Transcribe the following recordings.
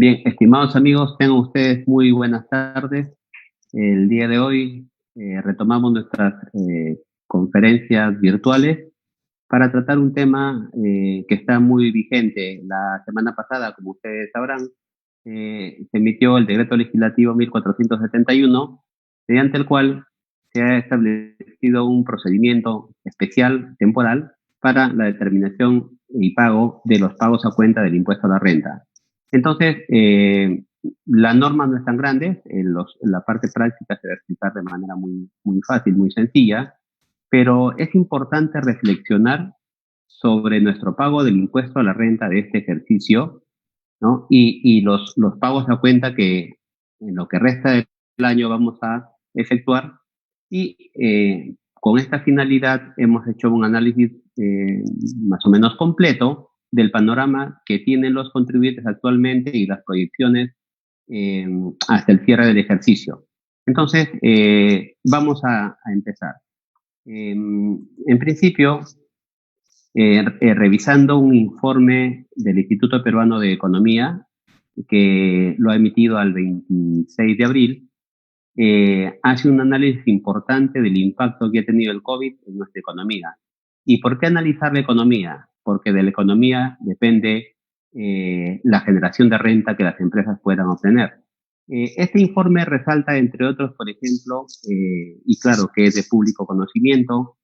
Bien, estimados amigos, tengan ustedes muy buenas tardes. El día de hoy retomamos nuestras conferencias virtuales para tratar un tema que está muy vigente. La semana pasada, como ustedes sabrán, se emitió el decreto legislativo 1471, mediante el cual se ha establecido un procedimiento especial temporal para la determinación y pago de los pagos a cuenta del impuesto a la renta. Entonces, la norma no es tan grande, la parte práctica se va a explicar de manera muy fácil, muy sencilla, pero es importante reflexionar sobre nuestro pago del impuesto a la renta de este ejercicio, ¿no? Y los pagos a cuenta que en lo que resta del año vamos a efectuar. Y con esta finalidad hemos hecho un análisis más o menos completo del panorama que tienen los contribuyentes actualmente y las proyecciones eh, hasta el cierre del ejercicio. Entonces, vamos a empezar. En principio, revisando un informe del Instituto Peruano de Economía, que lo ha emitido al 26 de abril, hace un análisis importante del impacto que ha tenido el COVID en nuestra economía. ¿Y por qué analizar la economía? Porque de la economía depende la generación de renta que las empresas puedan obtener. Este informe resalta, entre otros, por ejemplo, y claro que es de público conocimiento,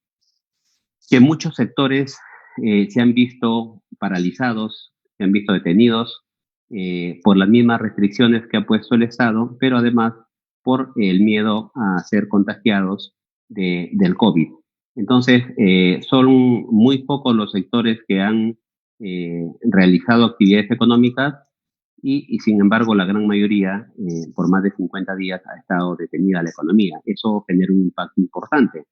que muchos sectores se han visto paralizados, se han visto detenidos por las mismas restricciones que ha puesto el Estado, pero además por el miedo a ser contagiados del COVID. Entonces, son muy pocos los sectores que han realizado actividades económicas y sin embargo la gran mayoría, por más de 50 días, ha estado detenida la economía. Eso genera un impacto importante.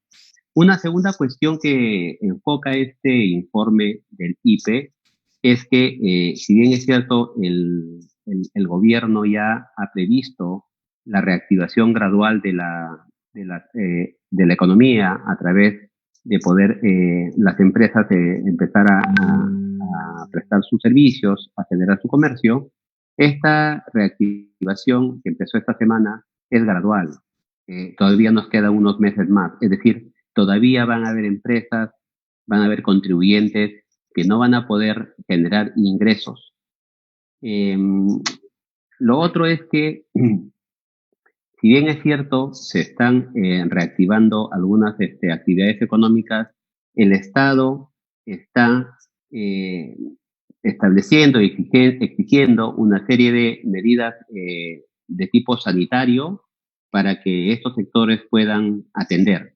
Una segunda cuestión que enfoca este informe del IPE es que, si bien es cierto, el gobierno ya ha previsto la reactivación gradual de la economía a través de poder las empresas empezar a prestar sus servicios, a generar su comercio, esta reactivación que empezó esta semana es gradual. Todavía nos quedan unos meses más. Es decir, todavía van a haber empresas, van a haber contribuyentes que no van a poder generar ingresos. Lo otro es que, si bien es cierto, se están reactivando algunas actividades económicas, el Estado está estableciendo y exigiendo una serie de medidas de tipo sanitario para que estos sectores puedan atender.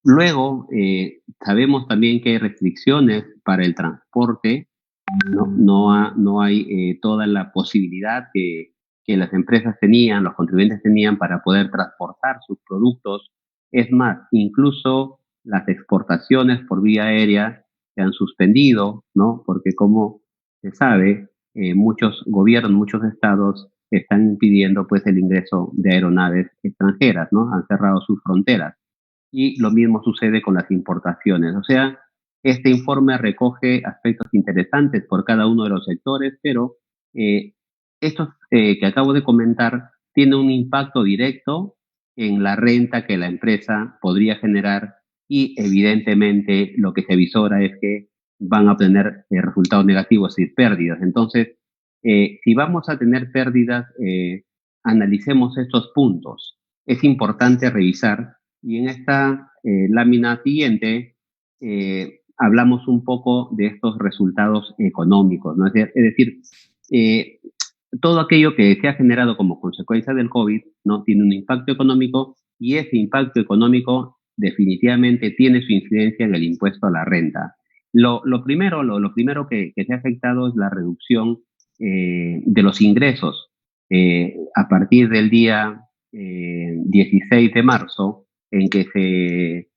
Luego, sabemos también que hay restricciones para el transporte, no hay toda la posibilidad que las empresas tenían, los contribuyentes tenían para poder transportar sus productos. Es más, incluso las exportaciones por vía aérea se han suspendido, ¿no? Porque como se sabe, muchos gobiernos, muchos estados están impidiendo pues el ingreso de aeronaves extranjeras, ¿no? Han cerrado sus fronteras. Y lo mismo sucede con las importaciones. O sea, este informe recoge aspectos interesantes por cada uno de los sectores, pero estos que acabo de comentar tienen un impacto directo en la renta que la empresa podría generar y evidentemente lo que se visora es que van a obtener resultados negativos y pérdidas. Entonces, si vamos a tener pérdidas, analicemos estos puntos. Es importante revisar y en esta lámina siguiente hablamos un poco de estos resultados económicos, ¿no? Es decir, eh, todo aquello que se ha generado como consecuencia del COVID, ¿no? Tiene un impacto económico y ese impacto económico definitivamente tiene su incidencia en el impuesto a la renta. Lo primero que se ha afectado es la reducción de los ingresos. A partir del día 16 de marzo, en que se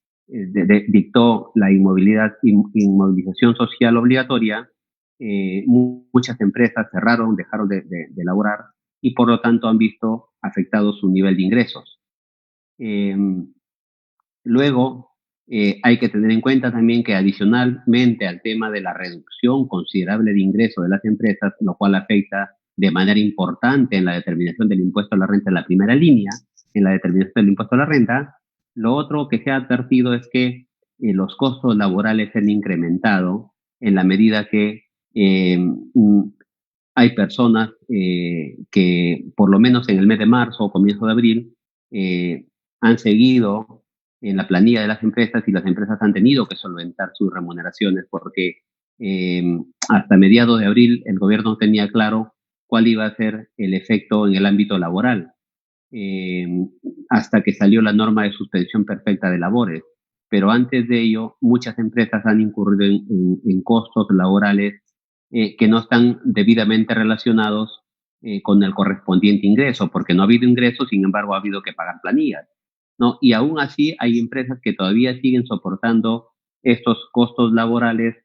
dictó la inmovilización social obligatoria, muchas empresas cerraron, dejaron de laborar y por lo tanto han visto afectado su nivel de ingresos. Eh, Luego, Hay que tener en cuenta también que adicionalmente al tema de la reducción considerable de ingresos de las empresas, lo cual afecta de manera importante en la determinación del impuesto a la renta en la primera línea, en la determinación del impuesto a la renta, lo otro que se ha advertido es que los costos laborales se han incrementado en la medida que hay personas que por lo menos en el mes de marzo o comienzo de abril han seguido en la planilla de las empresas y las empresas han tenido que solventar sus remuneraciones porque hasta mediados de abril el gobierno tenía claro cuál iba a ser el efecto en el ámbito laboral, eh, hasta que salió la norma de suspensión perfecta de labores. Pero antes de ello, muchas empresas han incurrido en costos laborales que no están debidamente relacionados con el correspondiente ingreso, porque no ha habido ingresos, sin embargo, ha habido que pagar planillas, ¿no? Y aún así hay empresas que todavía siguen soportando estos costos laborales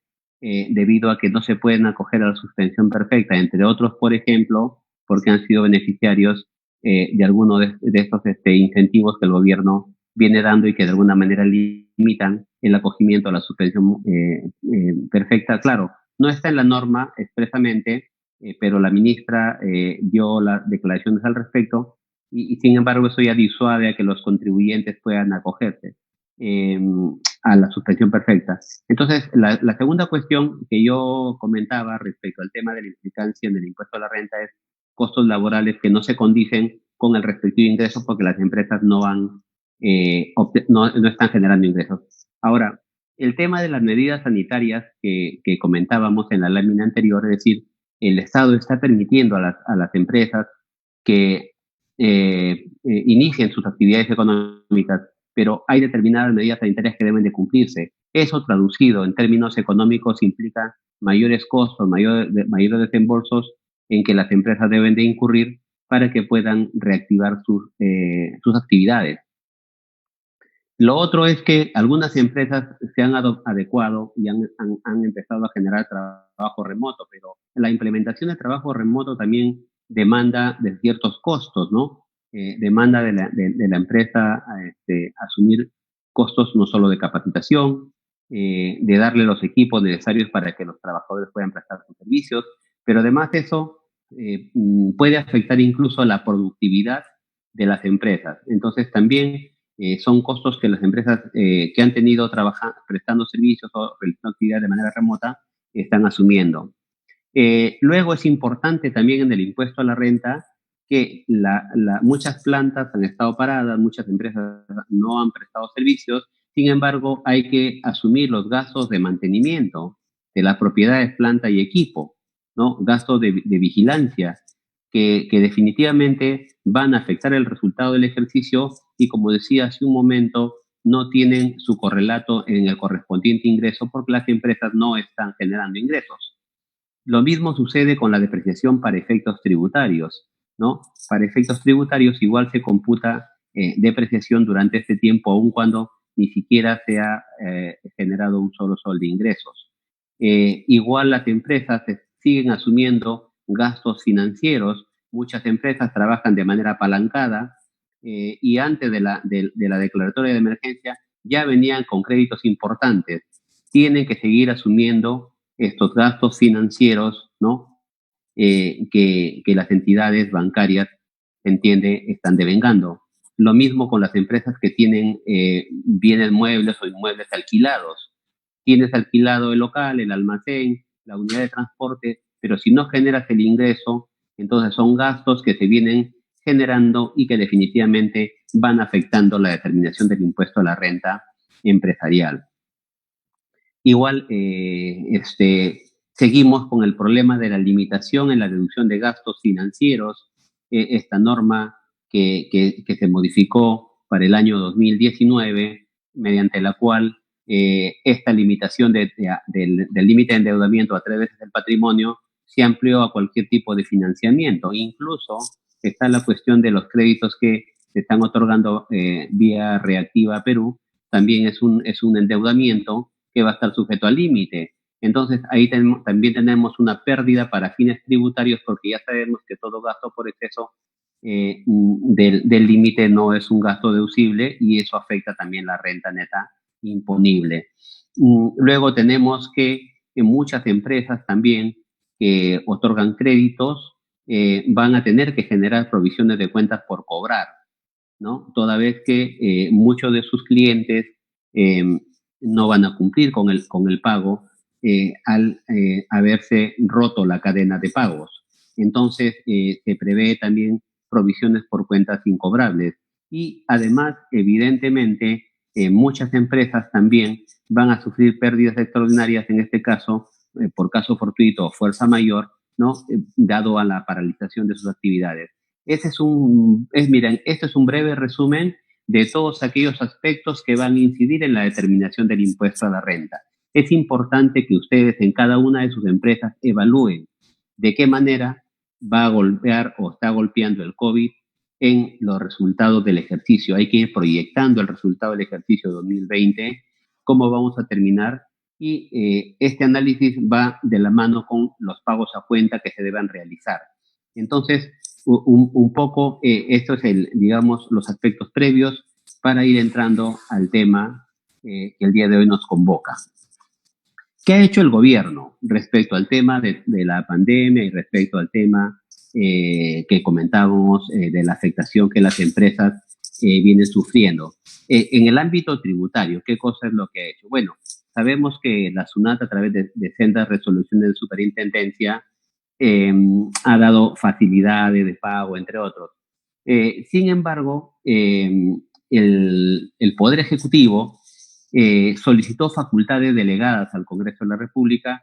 debido a que no se pueden acoger a la suspensión perfecta, entre otros, por ejemplo, porque han sido beneficiarios de algunos de estos incentivos que el gobierno viene dando y que de alguna manera limitan el acogimiento a la suspensión perfecta. Claro, no está en la norma expresamente, pero la ministra dio las declaraciones al respecto y sin embargo eso ya disuade a que los contribuyentes puedan acogerse eh, a la suspensión perfecta. Entonces, la segunda cuestión que yo comentaba respecto al tema de la implicancia en el impuesto a la renta es costos laborales que no se condicen con el respectivo ingreso porque las empresas no van, no están generando ingresos. Ahora, el tema de las medidas sanitarias que comentábamos en la lámina anterior, es decir, el Estado está permitiendo a las empresas que inicien sus actividades económicas, pero hay determinadas medidas sanitarias que deben de cumplirse. Eso traducido en términos económicos implica mayores costos, mayores desembolsos en que las empresas deben de incurrir para que puedan reactivar sus actividades. Lo otro es que algunas empresas se han adecuado y han empezado a generar trabajo remoto, pero la implementación de trabajo remoto también demanda de ciertos costos, ¿no? Demanda de la empresa asumir costos no solo de capacitación, de darle los equipos necesarios para que los trabajadores puedan prestar sus servicios, pero además eso puede afectar incluso la productividad de las empresas. Entonces también son costos que las empresas que han tenido prestando servicios o realizando actividades de manera remota están asumiendo. Luego es importante también en el impuesto a la renta que muchas plantas han estado paradas, muchas empresas no han prestado servicios, sin embargo hay que asumir los gastos de mantenimiento de las propiedades, planta y equipo, ¿no? Gastos de vigilancia que definitivamente van a afectar el resultado del ejercicio y, como decía hace un momento, no tienen su correlato en el correspondiente ingreso porque las empresas no están generando ingresos. Lo mismo sucede con la depreciación para efectos tributarios, ¿no? Para efectos tributarios igual se computa depreciación durante este tiempo, aun cuando ni siquiera se ha generado un solo sol de ingresos. Igual las empresas siguen asumiendo gastos financieros. Muchas empresas trabajan de manera apalancada y antes de la declaratoria de emergencia ya venían con créditos importantes. Tienen que seguir asumiendo estos gastos financieros, ¿no? Que las entidades bancarias, entiende, están devengando. Lo mismo con las empresas que tienen bienes muebles o inmuebles alquilados. Tienes alquilado el local, el almacén, la unidad de transporte, pero si no generas el ingreso, entonces son gastos que se vienen generando y que definitivamente van afectando la determinación del impuesto a la renta empresarial. Igual, seguimos con el problema de la limitación en la deducción de gastos financieros, esta norma que se modificó para el año 2019, mediante la cual esta limitación del límite de endeudamiento a 3 veces el patrimonio se amplió a cualquier tipo de financiamiento. Incluso está la cuestión de los créditos que se están otorgando vía reactiva a Perú, también es un endeudamiento que va a estar sujeto al límite. Entonces, ahí también tenemos una pérdida para fines tributarios porque ya sabemos que todo gasto por exceso del límite no es un gasto deducible y eso afecta también la renta neta imponible. Luego tenemos que muchas empresas también que otorgan créditos van a tener que generar provisiones de cuentas por cobrar, ¿no? Toda vez que muchos de sus clientes eh, no van a cumplir con el pago al haberse roto la cadena de pagos. Entonces, se prevé también provisiones por cuentas incobrables. Y además, evidentemente, muchas empresas también van a sufrir pérdidas extraordinarias, en este caso, por caso fortuito o fuerza mayor, ¿no? Dado a la paralización de sus actividades. Miren, este es un breve resumen de todos aquellos aspectos que van a incidir en la determinación del impuesto a la renta. Es importante que ustedes en cada una de sus empresas evalúen de qué manera va a golpear o está golpeando el COVID en los resultados del ejercicio. Hay que ir proyectando el resultado del ejercicio 2020, cómo vamos a terminar, y este análisis va de la mano con los pagos a cuenta que se deban realizar. Entonces, un poco, esto es digamos, los aspectos previos para ir entrando al tema que el día de hoy nos convoca. ¿Qué ha hecho el gobierno respecto al tema de la pandemia y respecto al tema que comentábamos de la afectación que las empresas vienen sufriendo? En el ámbito tributario, ¿qué cosa es lo que ha hecho? Bueno, sabemos que la SUNAT, a través de sendas resoluciones de superintendencia, ha dado facilidades de pago, entre otros. Sin embargo, el Poder Ejecutivo solicitó facultades delegadas al Congreso de la República,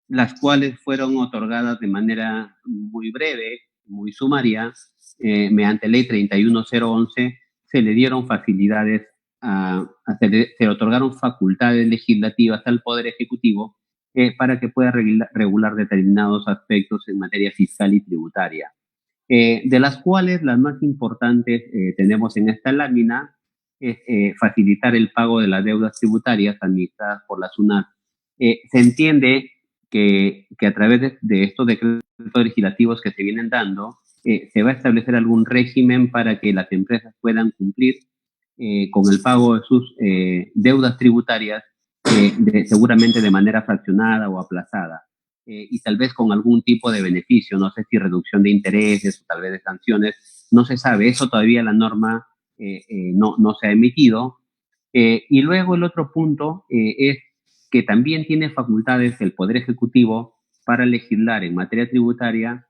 las cuales fueron otorgadas de manera muy breve, muy sumaria, mediante ley 31011, se le dieron facilidades, se otorgaron facultades legislativas al Poder Ejecutivo para que pueda regular determinados aspectos en materia fiscal y tributaria. De las cuales las más importantes tenemos en esta lámina es facilitar el pago de las deudas tributarias administradas por la SUNAT. Se entiende que a través de estos decretos legislativos que se vienen dando, se va a establecer algún régimen para que las empresas puedan cumplir con el pago de sus deudas tributarias, seguramente de manera fraccionada o aplazada. Y tal vez con algún tipo de beneficio, no sé si reducción de intereses o tal vez de sanciones, no se sabe, eso todavía la norma no se ha emitido. Y luego el otro punto es que también tiene facultades el Poder Ejecutivo para legislar en materia tributaria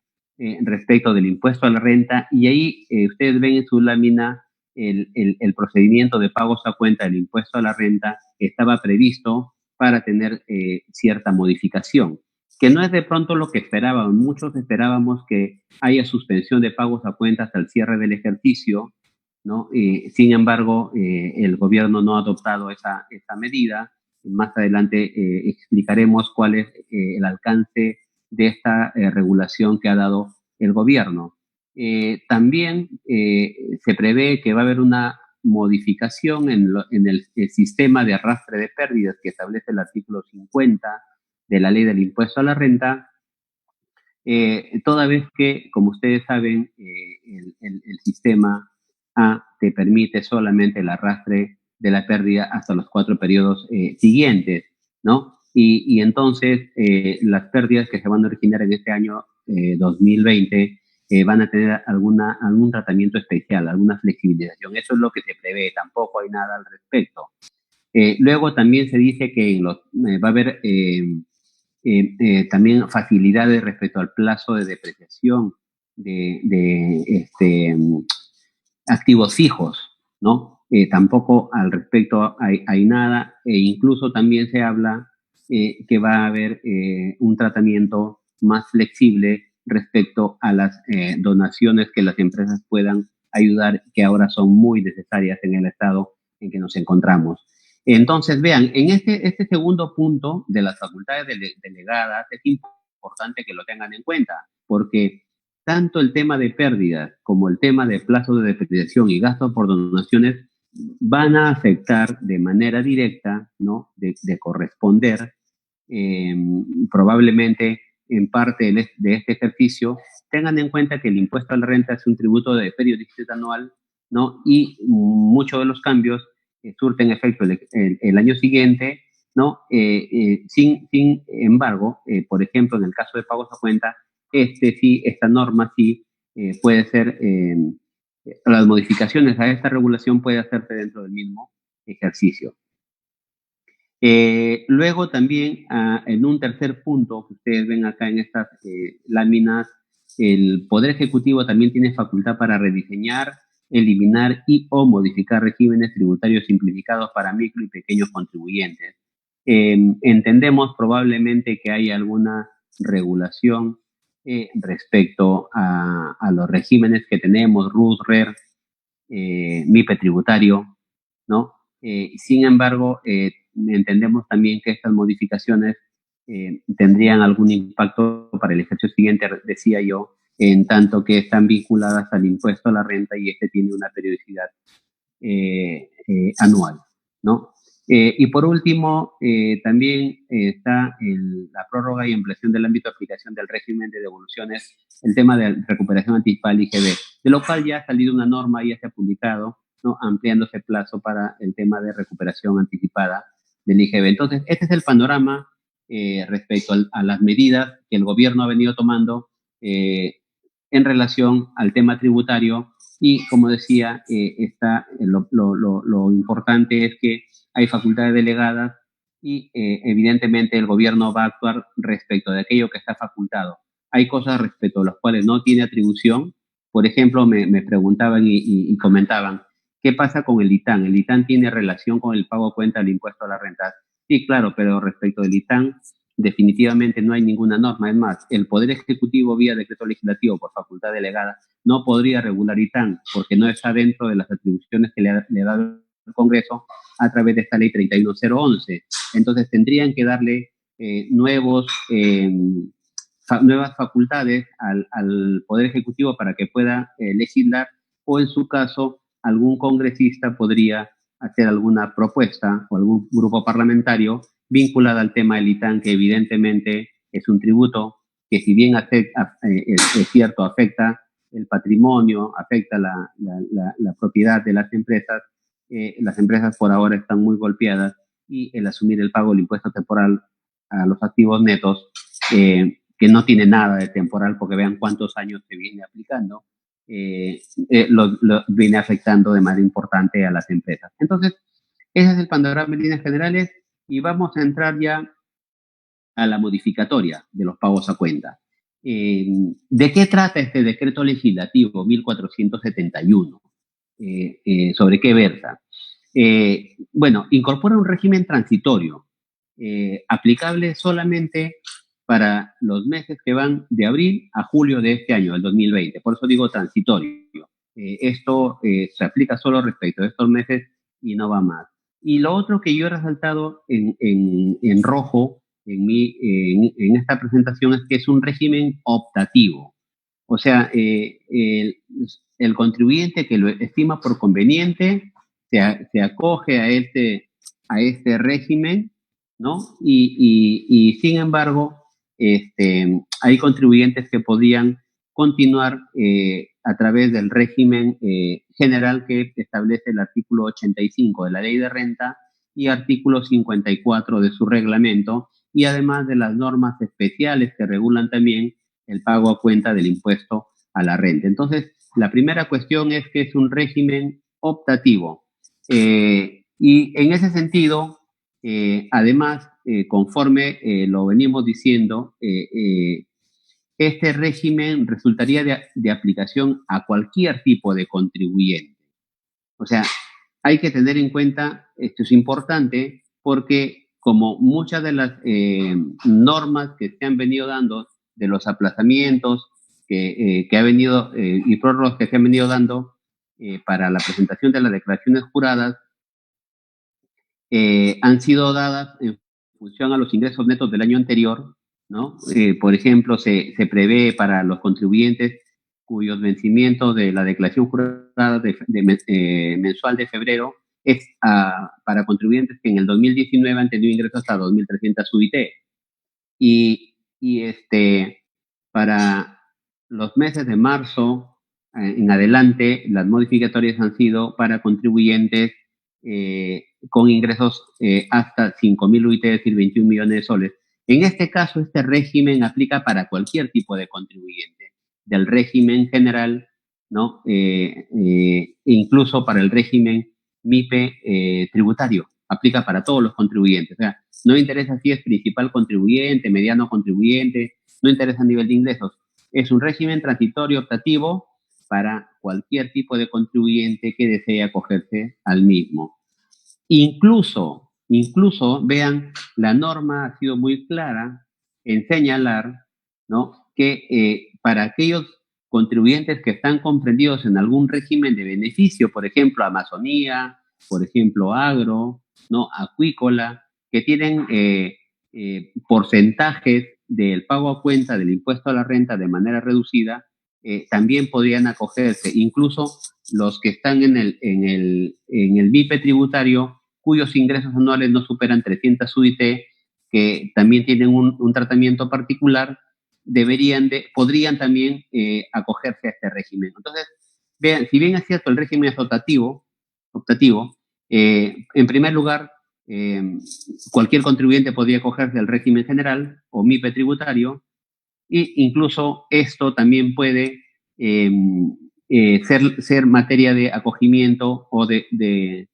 respecto del impuesto a la renta, y ahí ustedes ven en su lámina el procedimiento de pagos a cuenta del impuesto a la renta estaba previsto para tener cierta modificación, que no es de pronto lo que esperaban. Muchos esperábamos que haya suspensión de pagos a cuenta hasta el cierre del ejercicio, ¿no? Sin embargo, el gobierno no ha adoptado esa medida. Más adelante explicaremos cuál es el alcance de esta regulación que ha dado el gobierno. También se prevé que va a haber una modificación en el sistema de arrastre de pérdidas que establece el artículo 50 de la ley del impuesto a la renta, toda vez que, como ustedes saben, el sistema A te permite solamente el arrastre de la pérdida hasta los 4 periodos siguientes, ¿no? Y entonces las pérdidas que se van a originar en este año 2020 van a tener algún tratamiento especial, alguna flexibilización. Eso es lo que se prevé, tampoco hay nada al respecto. Luego también se dice que va a haber también facilidades respecto al plazo de depreciación de activos fijos, ¿no? Tampoco al respecto hay nada, e incluso también se habla que va a haber un tratamiento más flexible respecto a las donaciones que las empresas puedan ayudar, que ahora son muy necesarias en el estado en que nos encontramos. Entonces, vean, en este segundo punto de las facultades delegadas es importante que lo tengan en cuenta, porque tanto el tema de pérdidas como el tema de plazo de depreciación y gastos por donaciones van a afectar de manera directa, ¿no? De corresponder probablemente en parte de este ejercicio. Tengan en cuenta que el impuesto a la renta es un tributo de periodicidad anual, ¿no? Y muchos de los cambios surten efecto el año siguiente, ¿no? Sin embargo, por ejemplo, en el caso de pagos a cuenta, esta norma sí puede ser, las modificaciones a esta regulación puede hacerse dentro del mismo ejercicio. Luego también, en un tercer punto que ustedes ven acá en estas láminas, el Poder Ejecutivo también tiene facultad para rediseñar, eliminar y o modificar regímenes tributarios simplificados para micro y pequeños contribuyentes. Entendemos probablemente que hay alguna regulación respecto a los regímenes que tenemos, RUS, RER, MIPE tributario, ¿no? Sin embargo, entendemos también que estas modificaciones tendrían algún impacto para el ejercicio siguiente, decía yo, en tanto que están vinculadas al impuesto a la renta y este tiene una periodicidad anual, ¿no? Y por último, también está la prórroga y ampliación del ámbito de aplicación del régimen de devoluciones, el tema de recuperación anticipada del IGB, de lo cual ya ha salido una norma, ya se ha publicado, ¿no? Ampliándose el plazo para el tema de recuperación anticipada del IGB. Entonces, este es el panorama respecto a las medidas que el gobierno ha venido tomando en relación al tema tributario y, como decía, lo importante es que hay facultades delegadas y evidentemente el gobierno va a actuar respecto de aquello que está facultado. Hay cosas respecto a las cuales no tiene atribución. Por ejemplo, me preguntaban y comentaban, ¿qué pasa con el ITAN? ¿El ITAN tiene relación con el pago a cuenta del impuesto a la renta? Sí, claro, pero respecto del ITAN, definitivamente no hay ninguna norma. Es más, el Poder Ejecutivo, vía decreto legislativo por facultad delegada, no podría regular ITAN porque no está dentro de las atribuciones que le ha dado el Congreso a través de esta ley 31011. Entonces tendrían que darle nuevas facultades al Poder Ejecutivo para que pueda legislar, o en su caso algún congresista podría hacer alguna propuesta o algún grupo parlamentario vinculada al tema del ITAN, que evidentemente es un tributo que, si bien es cierto, afecta el patrimonio, afecta la propiedad de las empresas por ahora están muy golpeadas y el asumir el pago del impuesto temporal a los activos netos, que no tiene nada de temporal porque vean cuántos años se viene aplicando, lo viene afectando de manera importante a las empresas. Entonces, ese es el panorama en líneas generales y vamos a entrar ya a la modificatoria de los pagos a cuenta. ¿De qué trata este decreto legislativo 1471? ¿Sobre qué versa? Bueno, incorpora un régimen transitorio aplicable solamente para los meses que van de abril a julio de este año, del 2020. Por eso digo transitorio. Esto se aplica solo respecto a estos meses y no va más. Y lo otro que yo he resaltado en rojo en esta presentación es que es un régimen optativo. O sea, el contribuyente que lo estima por conveniente se acoge a este régimen, ¿no? Y sin embargo, hay contribuyentes que podían continuar a través del régimen general que establece el artículo 85 de la Ley de Renta y artículo 54 de su reglamento, y además de las normas especiales que regulan también el pago a cuenta del impuesto a la renta. Entonces, la primera cuestión es que es un régimen optativo. Y en ese sentido, además, conforme lo venimos diciendo, este régimen resultaría de aplicación a cualquier tipo de contribuyente. O sea, hay que tener en cuenta, esto es importante, porque como muchas de las normas que se han venido dando, de los aplazamientos que ha venido y prórrogas que se han venido dando para la presentación de las declaraciones juradas, han sido dadas en función a los ingresos netos del año anterior, ¿no? Por ejemplo, se prevé para los contribuyentes cuyos vencimientos de la declaración jurada mensual de febrero es para contribuyentes que en el 2019 han tenido ingresos hasta 2.300 UIT. Y para los meses de marzo en adelante, las modificatorias han sido para contribuyentes con ingresos hasta 5.000 UIT, es decir, 21 millones de soles. En este caso, este régimen aplica para cualquier tipo de contribuyente, del régimen general, ¿no? Incluso para el régimen MIPE tributario, aplica para todos los contribuyentes. O sea, no interesa si es principal contribuyente, mediano contribuyente, no interesa el nivel de ingresos. Es un régimen transitorio optativo para cualquier tipo de contribuyente que desee acogerse al mismo. Incluso, vean, la norma ha sido muy clara en señalar, ¿no?, que para aquellos contribuyentes que están comprendidos en algún régimen de beneficio, por ejemplo, Amazonía, por ejemplo, agro, ¿no?, acuícola, que tienen porcentajes del pago a cuenta del impuesto a la renta de manera reducida, también podrían acogerse, incluso los que están en el MIPE tributario, cuyos ingresos anuales no superan 300 UIT, que también tienen un tratamiento particular, podrían también acogerse a este régimen. Entonces, vean, si bien es cierto, el régimen es optativo, en primer lugar, cualquier contribuyente podría acogerse al régimen general o MIPE tributario, e incluso esto también puede ser materia de acogimiento o de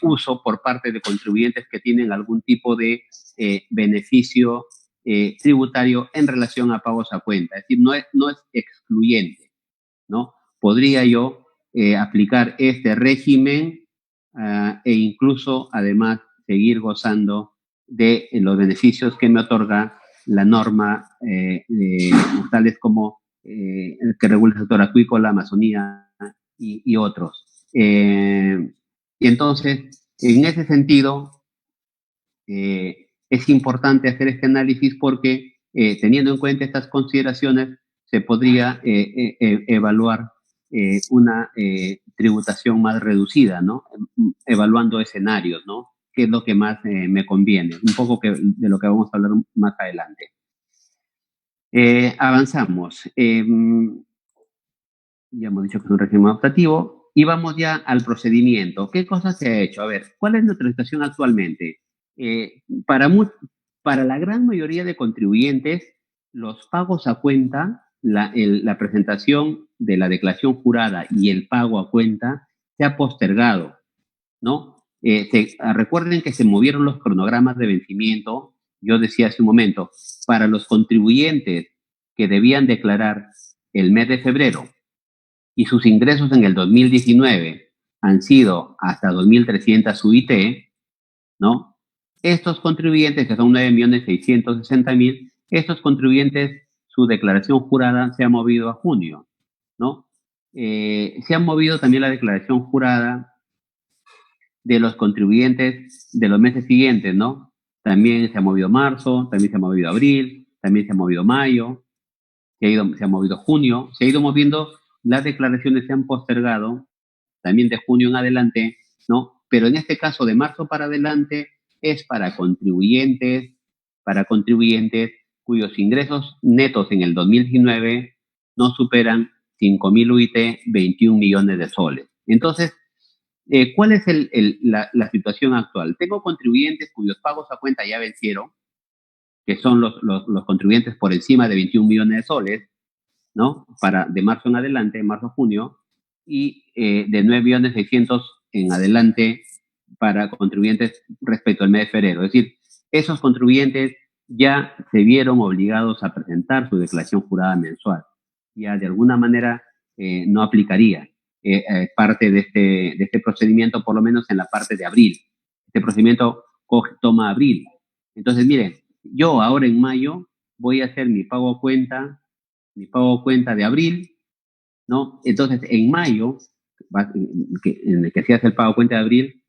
uso por parte de contribuyentes que tienen algún tipo de beneficio tributario en relación a pagos a cuenta. Es decir, no es excluyente, ¿no? Podría yo aplicar este régimen e incluso, además, seguir gozando de los beneficios que me otorga la norma, tales como el que regula el sector acuícola, Amazonía y otros. Y entonces, en ese sentido, es importante hacer este análisis porque teniendo en cuenta estas consideraciones se podría evaluar una tributación más reducida, ¿no? Evaluando escenarios, ¿no? ¿Qué es lo que más me conviene? Un poco de lo que vamos a hablar más adelante. Avanzamos. Ya hemos dicho que es un régimen optativo y vamos ya al procedimiento. ¿Qué cosas se ha hecho? A ver, ¿cuál es nuestra situación actualmente? Para la gran mayoría de contribuyentes, los pagos a cuenta, la presentación de la declaración jurada y el pago a cuenta se ha postergado, ¿no? Recuerden que se movieron los cronogramas de vencimiento. Yo decía hace un momento, para los contribuyentes que debían declarar el mes de febrero y sus ingresos en el 2019 han sido hasta 2.300 UIT, ¿no? Estos contribuyentes, que son 9.660.000, estos contribuyentes, su declaración jurada se ha movido a junio, ¿no? Se ha movido también la declaración jurada de los contribuyentes de los meses siguientes, ¿no? También se ha movido marzo, también se ha movido abril, también se ha movido mayo, se ha movido junio, se ha ido moviendo, las declaraciones se han postergado, también de junio en adelante, ¿no? Pero en este caso de marzo para adelante es para contribuyentes cuyos ingresos netos en el 2019 no superan 5.000 UIT, 21 millones de soles. Entonces, ¿cuál es la situación actual? Tengo contribuyentes cuyos pagos a cuenta ya vencieron, que son los contribuyentes por encima de 21 millones de soles, ¿no? De marzo en adelante, marzo-junio, y de 9.600.000 en adelante para contribuyentes respecto al mes de febrero. Es decir, esos contribuyentes ya se vieron obligados a presentar su declaración jurada mensual. Ya de alguna manera no aplicaría parte de este procedimiento, por lo menos en la parte de abril. Este procedimiento toma abril. Entonces, miren, yo ahora en mayo voy a hacer mi pago a cuenta de abril, ¿no? Entonces, en mayo, en el que se hace el pago a cuenta de abril,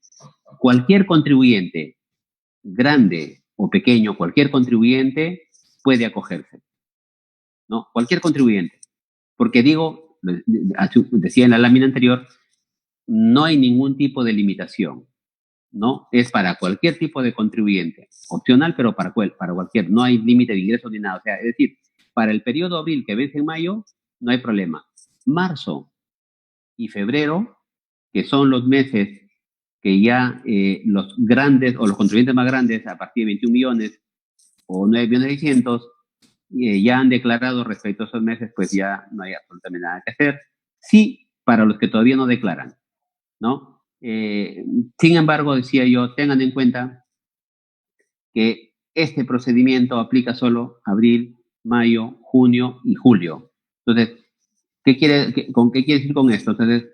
cualquier contribuyente, grande o pequeño, cualquier contribuyente puede acogerse, ¿no? Cualquier contribuyente. Porque digo, decía en la lámina anterior, no hay ningún tipo de limitación, ¿no? Es para cualquier tipo de contribuyente, opcional, pero para cualquier, no hay límite de ingresos ni nada. O sea, es decir, para el periodo abril que vence en mayo, no hay problema. Marzo y febrero, que son los meses que ya los grandes o los contribuyentes más grandes, a partir de 21 millones o 9.600.000, ya han declarado respecto a esos meses, pues ya no hay absolutamente nada que hacer. Sí, para los que todavía no declaran, ¿no? Sin embargo, decía yo, tengan en cuenta que este procedimiento aplica solo abril, mayo, junio y julio. Entonces, ¿qué quiere decir con esto? Entonces,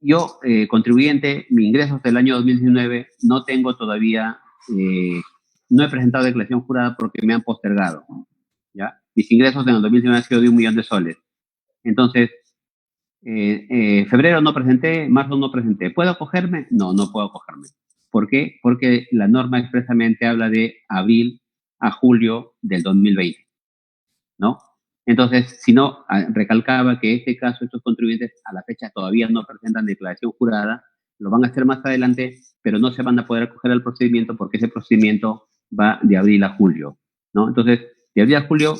yo, contribuyente, mis ingresos del año 2019 no tengo todavía, no he presentado declaración jurada porque me han postergado, ¿ya? Mis ingresos en el 2019 han sido de 1 millón de soles. Entonces, febrero no presenté, marzo no presenté. ¿Puedo acogerme? No, no puedo acogerme. ¿Por qué? Porque la norma expresamente habla de abril a julio del 2020, ¿no? Entonces, si no, recalcaba que en este caso estos contribuyentes a la fecha todavía no presentan declaración jurada, lo van a hacer más adelante, pero no se van a poder acoger al procedimiento porque ese procedimiento va de abril a julio, ¿no? Entonces, de abril a julio,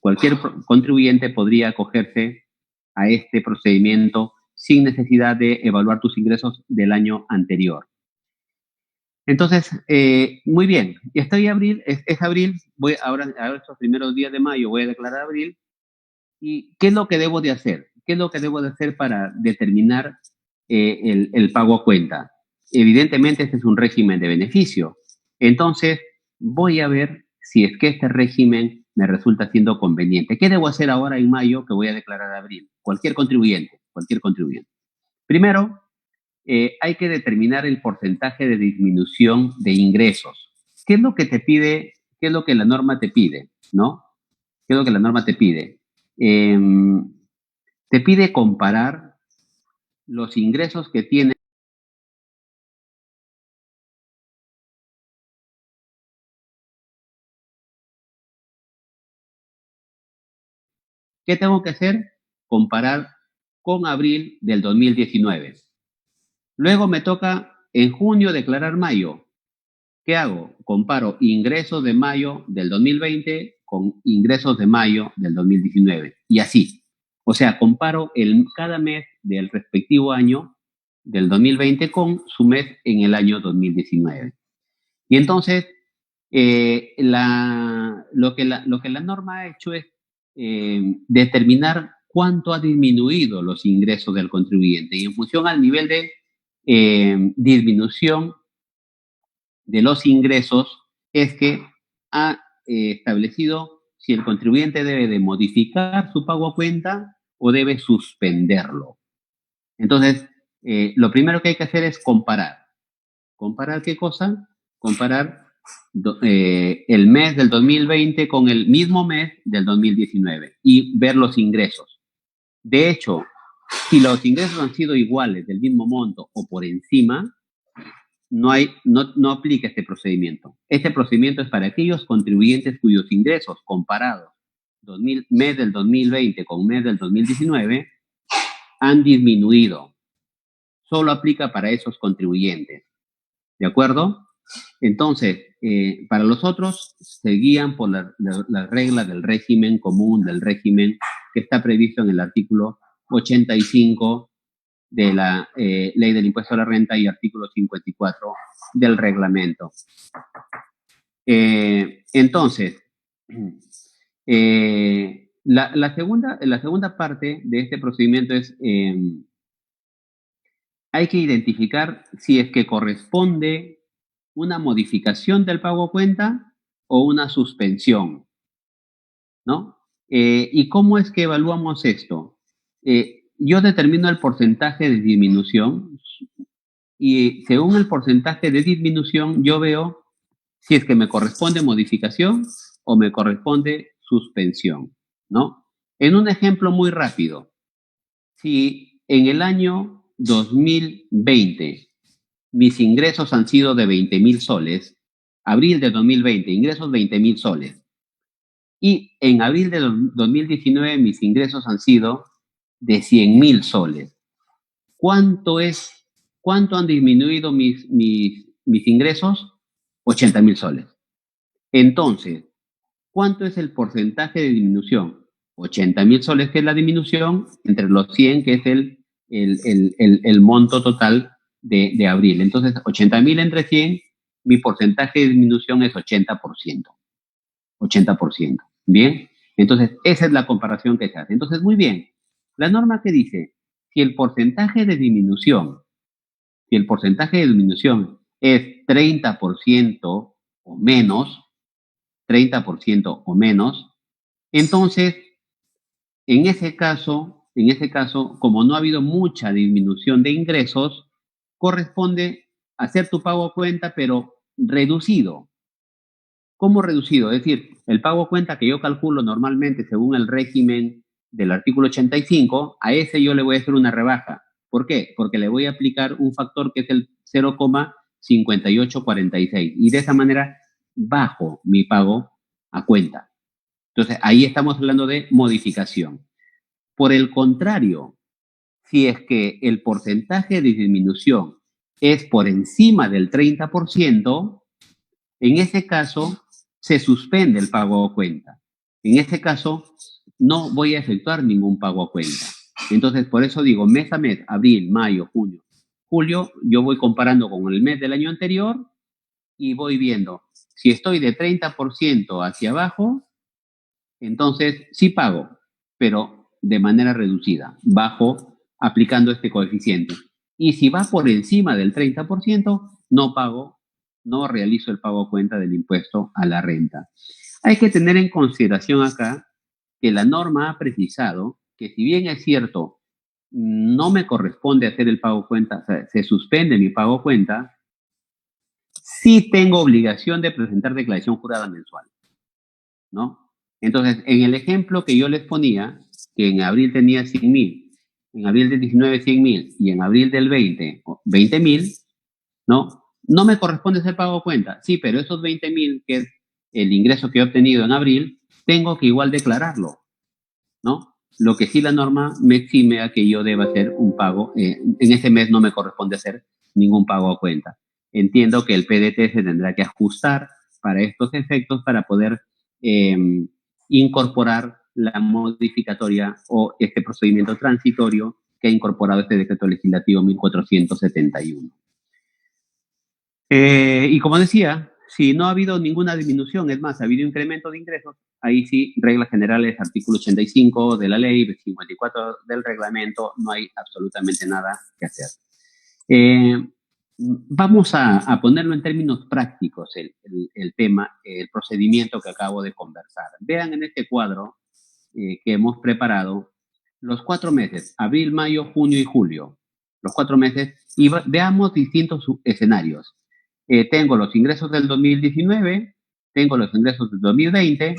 cualquier contribuyente podría acogerse a este procedimiento sin necesidad de evaluar tus ingresos del año anterior. Entonces, muy bien, estoy abril, es abril, voy ahora estos primeros días de mayo voy a declarar abril. ¿Y qué es lo que debo de hacer? ¿Qué es lo que debo de hacer para determinar el pago a cuenta? Evidentemente, este es un régimen de beneficio. Entonces, voy a ver si es que este régimen me resulta siendo conveniente. ¿Qué debo hacer ahora en mayo que voy a declarar abril? Cualquier contribuyente, cualquier contribuyente. Primero, hay que determinar el porcentaje de disminución de ingresos. ¿Qué es lo que te pide? ¿Qué es lo que la norma te pide? ¿No? ¿Qué es lo que la norma te pide? Te pide comparar los ingresos que tiene. ¿Qué tengo que hacer? Comparar con abril del 2019. Luego me toca en junio declarar mayo. ¿Qué hago? Comparo ingresos de mayo del 2020 con ingresos de mayo del 2019. Y así. O sea, comparo cada mes del respectivo año del 2020 con su mes en el año 2019. Y entonces, lo que la norma ha hecho es determinar cuánto ha disminuido los ingresos del contribuyente. Y en función al nivel de disminución de los ingresos, es que ha establecido si el contribuyente debe de modificar su pago a cuenta o debe suspenderlo. Entonces, lo primero que hay que hacer es comparar. ¿Comparar qué cosa? Comparar el mes del 2020 con el mismo mes del 2019 y ver los ingresos. De hecho, si los ingresos han sido iguales, del mismo monto o por encima, no aplica este procedimiento. Este procedimiento es para aquellos contribuyentes cuyos ingresos comparados mes del 2020 con mes del 2019 han disminuido. Solo aplica para esos contribuyentes. ¿De acuerdo? Entonces, para los otros se guían por la regla del régimen común, del régimen que está previsto en el artículo 85 de la Ley del Impuesto a la Renta y artículo 54 del reglamento. Entonces, la segunda parte de este procedimiento es, hay que identificar si es que corresponde una modificación del pago a cuenta o una suspensión, ¿no? ¿Y cómo es que evaluamos esto? Yo determino el porcentaje de disminución y según el porcentaje de disminución yo veo si es que me corresponde modificación o me corresponde suspensión, ¿no? En un ejemplo muy rápido, si en el año 2020 mis ingresos han sido de 20.000 soles, abril de 2020, ingresos 20.000 soles, y en abril de 2019 mis ingresos han sido de 100.000 soles. ¿Cuánto han disminuido mis ingresos? 80.000 soles. Entonces, ¿cuánto es el porcentaje de disminución? 80.000 soles, que es la disminución, entre los 100, que es el monto total de abril. Entonces, 80.000 entre 100, mi porcentaje de disminución es 80%. 80%. Bien, entonces esa es la comparación que se hace. Entonces, muy bien. La norma que dice, si el porcentaje de disminución, si el porcentaje de disminución es 30% o menos, 30% o menos, entonces, en ese caso, como no ha habido mucha disminución de ingresos, corresponde hacer tu pago a cuenta, pero reducido. ¿Cómo reducido? Es decir, el pago a cuenta que yo calculo normalmente según el régimen del artículo 85, a ese yo le voy a hacer una rebaja. ¿Por qué? Porque le voy a aplicar un factor que es el 0,5846 y de esa manera bajo mi pago a cuenta. Entonces, ahí estamos hablando de modificación. Por el contrario, si es que el porcentaje de disminución es por encima del 30%, en ese caso se suspende el pago a cuenta. En ese caso no voy a efectuar ningún pago a cuenta. Entonces, por eso digo, mes a mes, abril, mayo, junio, julio, yo voy comparando con el mes del año anterior y voy viendo si estoy de 30% hacia abajo, entonces sí pago, pero de manera reducida, bajo aplicando este coeficiente. Y si va por encima del 30%, no pago, no realizo el pago a cuenta del impuesto a la renta. Hay que tener en consideración acá que la norma ha precisado que si bien es cierto, no me corresponde hacer el pago a cuenta, o sea, se suspende mi pago a cuenta, sí tengo obligación de presentar declaración jurada mensual, ¿no? Entonces, en el ejemplo que yo les ponía, que en abril tenía 100.000, en abril del 19 100.000 y en abril del 20, 20.000, ¿no? No me corresponde hacer pago a cuenta. Sí, pero esos 20.000, que es el ingreso que he obtenido en abril, tengo que igual declararlo, ¿no? Lo que sí la norma me exime a que yo deba hacer un pago. En ese mes no me corresponde hacer ningún pago a cuenta. Entiendo que el PDT se tendrá que ajustar para estos efectos para poder incorporar la modificatoria o este procedimiento transitorio que ha incorporado este decreto legislativo 1471. Y como decía, si no ha habido ninguna disminución, es más, ha habido incremento de ingresos, ahí sí, reglas generales, artículo 85 de la ley, 54 del reglamento, no hay absolutamente nada que hacer. Vamos a ponerlo en términos prácticos, el tema, el procedimiento que acabo de conversar. Vean en este cuadro que hemos preparado los 4 meses, abril, mayo, junio y julio, los 4 meses, y veamos distintos escenarios. Tengo los ingresos del 2019, tengo los ingresos del 2020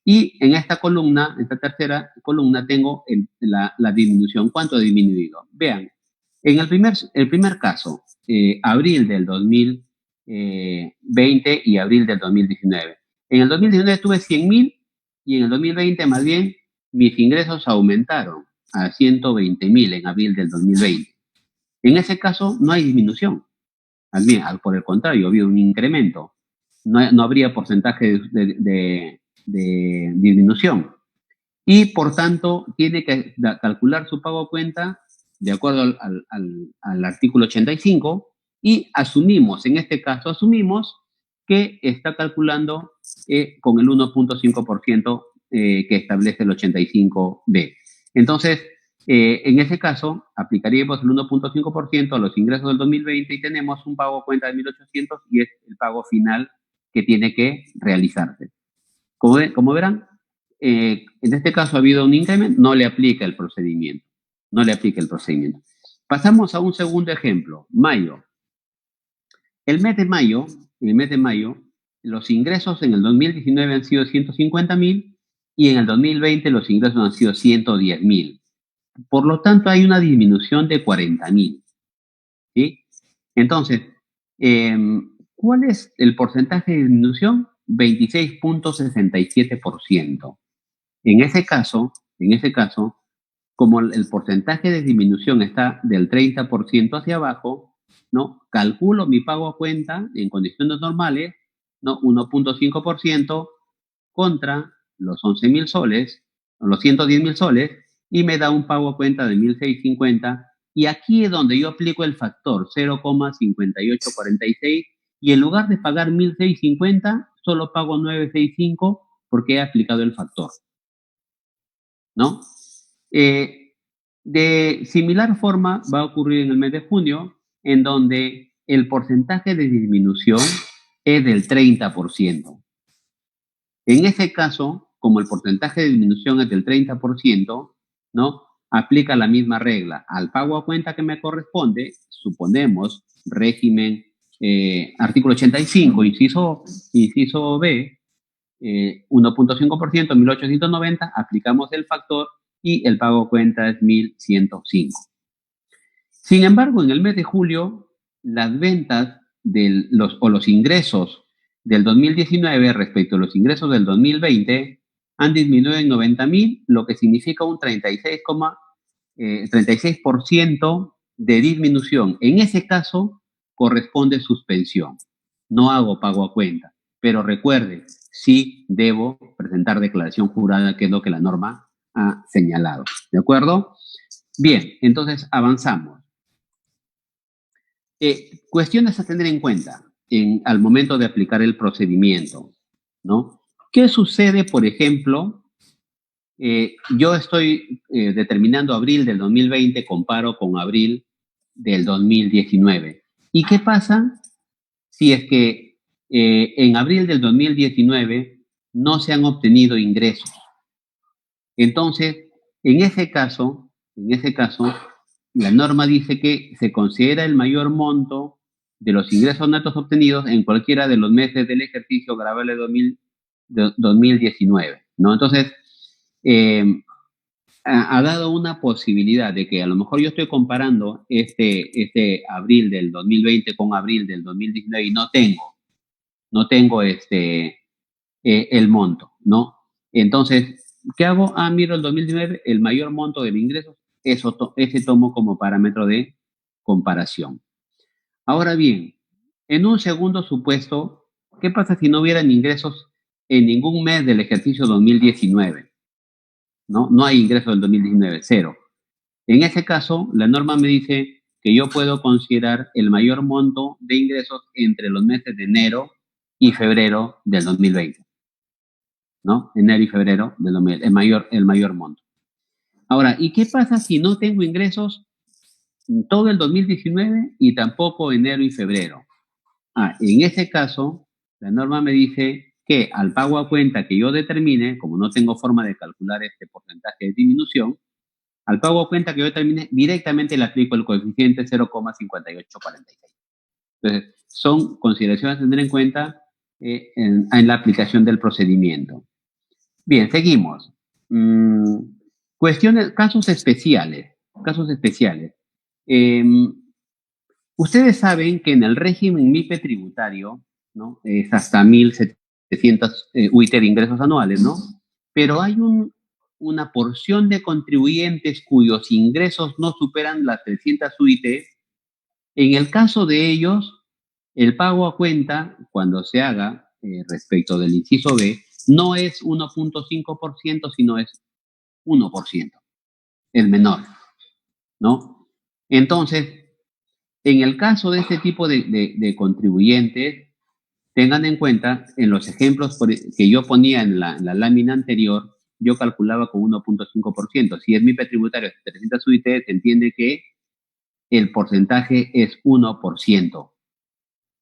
y en esta columna, esta tercera columna, tengo la disminución. ¿Cuánto ha disminuido? Vean, en el primer caso, abril del 2020 y abril del 2019. En el 2019 tuve 100.000 y en el 2020 más bien mis ingresos aumentaron a 120.000 en abril del 2020. En ese caso no hay disminución. Por el contrario, ha habido un incremento. No habría porcentaje de disminución. Y por tanto, tiene que calcular su pago a cuenta de acuerdo al artículo 85 y asumimos, en este caso, asumimos que está calculando con el 1.5% que establece el 85B. Entonces, en ese caso, aplicaríamos el 1.5% a los ingresos del 2020 y tenemos un pago a cuenta de 1.800 y es el pago final que tiene que realizarse. Como verán, en este caso ha habido un incremento, no le aplica el procedimiento. No le aplica el procedimiento. Pasamos a un segundo ejemplo, mayo. El mes de mayo, los ingresos en el 2019 han sido 150.000 y en el 2020 los ingresos han sido 110.000. Por lo tanto, hay una disminución de 40.000. ¿Sí? Entonces, ¿cuál es el porcentaje de disminución? 26.67%. En ese caso, como el porcentaje de disminución está del 30% hacia abajo, ¿no? Calculo mi pago a cuenta en condiciones normales, ¿no? 1.5% contra los 11.000 soles, o los 110.000 soles, y me da un pago a cuenta de 1.650 Y aquí es donde yo aplico el factor 0,5846 y en lugar de pagar 1.650, solo pago 965 porque he aplicado el factor, ¿no? De similar forma va a ocurrir en el mes de junio, en donde el porcentaje de disminución es del 30%. En ese caso, como el porcentaje de disminución es del 30%, ¿no? Aplica la misma regla. Al pago a cuenta que me corresponde, suponemos, régimen, artículo 85, inciso B, 1.5%, 1.890, aplicamos el factor y el pago a cuenta es 1.105. Sin embargo, en el mes de julio, las ventas los ingresos del 2019 respecto a los ingresos del 2020 han disminuido en 90.000, lo que significa un 36% de disminución. En ese caso, corresponde suspensión. No hago pago a cuenta, pero recuerde, sí debo presentar declaración jurada, que es lo que la norma ha señalado. ¿De acuerdo? Bien, entonces avanzamos. Cuestiones a tener en cuenta al momento de aplicar el procedimiento, ¿no? ¿Qué sucede, por ejemplo? Yo estoy determinando abril del 2020, comparo con abril del 2019. ¿Y qué pasa si es que en abril del 2019 no se han obtenido ingresos? Entonces, en ese caso, la norma dice que se considera el mayor monto de los ingresos netos obtenidos en cualquiera de los meses del ejercicio gravable 2019, ¿no? Entonces, ha dado una posibilidad de que a lo mejor yo estoy comparando este abril del 2020 con abril del 2019 y no tengo el monto, ¿no? Entonces, ¿qué hago? Miro el 2019, el mayor monto de mis ingresos, ese tomo como parámetro de comparación. Ahora bien, en un segundo supuesto, ¿qué pasa si no hubieran ingresos en ningún mes del ejercicio 2019? No hay ingresos del 2019, cero. En ese caso, la norma me dice que yo puedo considerar el mayor monto de ingresos entre los meses de enero y febrero del 2020. ¿No? Enero y febrero del 2020, el mayor monto. Ahora, ¿y qué pasa si no tengo ingresos todo el 2019 y tampoco enero y febrero? En ese caso, la norma me dice que al pago a cuenta que yo determine, como no tengo forma de calcular este porcentaje de disminución, al pago a cuenta que yo determine, directamente le aplico el coeficiente 0,5846. Entonces, son consideraciones a tener en cuenta en la aplicación del procedimiento. Bien, seguimos. Casos especiales. Ustedes saben que en el régimen MIPE tributario, ¿no? Es hasta 1.700 UIT de ingresos anuales, ¿no? Pero hay una porción de contribuyentes cuyos ingresos no superan las 300 UIT. En el caso de ellos, el pago a cuenta, cuando se haga respecto del inciso B, no es 1.5%, sino es 1%, el menor, ¿no? Entonces, en el caso de este tipo de contribuyentes, tengan en cuenta, en los ejemplos que yo ponía en la lámina anterior, yo calculaba con 1.5%. Si es mi tributario de 300 UIT, se entiende que el porcentaje es 1%,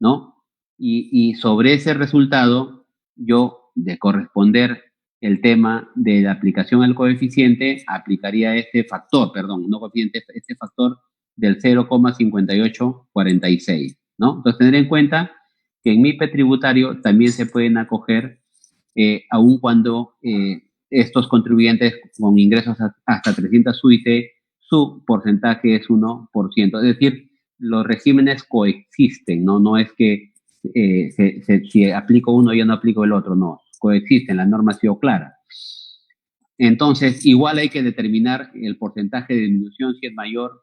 ¿no? Y sobre ese resultado, yo, de corresponder el tema de la aplicación al coeficiente, aplicaría este factor del 0,5846, ¿no? Entonces, tener en cuenta que en MIPE tributario también se pueden acoger, aun cuando estos contribuyentes con ingresos hasta 300 UIT, su porcentaje es 1%. Es decir, los regímenes coexisten, ¿no? No es que si aplico uno ya no aplico el otro, no. Coexisten, la norma ha sido clara. Entonces, igual hay que determinar el porcentaje de disminución. Si es mayor